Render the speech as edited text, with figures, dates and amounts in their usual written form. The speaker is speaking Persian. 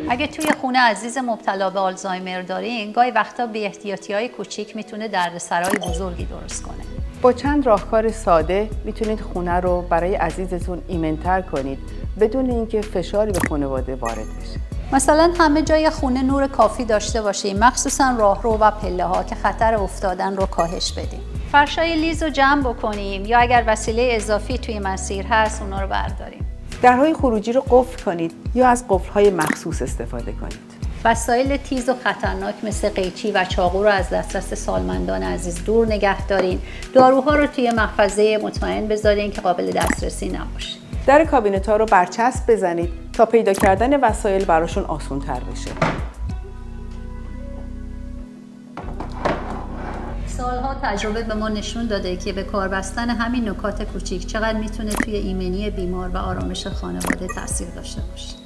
اگه توی خونه عزیز مبتلا به آلزایمر دارین، گاهی وقتا بی‌احتیاطی‌های کوچیک میتونه دردسرای بزرگی درست کنه. با چند راهکار ساده میتونید خونه رو برای عزیزتون ایمن‌تر کنید بدون اینکه فشاری به خانواده وارد بشه. مثلا همه جای خونه نور کافی داشته باشیم، مخصوصا راهرو و پله‌ها که خطر افتادن رو کاهش بدیم. فرشای لیز رو جمع بکنیم یا اگر وسیله اضافی توی مسیر هست اونا رو برداریم. درهای خروجی رو قفل کنید یا از قفل‌های مخصوص استفاده کنید. وسایل تیز و خطرناک مثل قیچی و چاقو رو از دسترس سالمندان عزیز دور نگه دارین. داروها رو توی محفظه مطمئن بذارین که قابل دسترسی نباشه. در کابینت‌ها رو برچسب بزنید تا پیدا کردن وسایل براشون آسان‌تر بشه. سالها تجربه به ما نشون داده که به کار بستن همین نکات کوچیک چقدر میتونه توی ایمنی بیمار و آرامش خانواده تاثیر داشته باشه.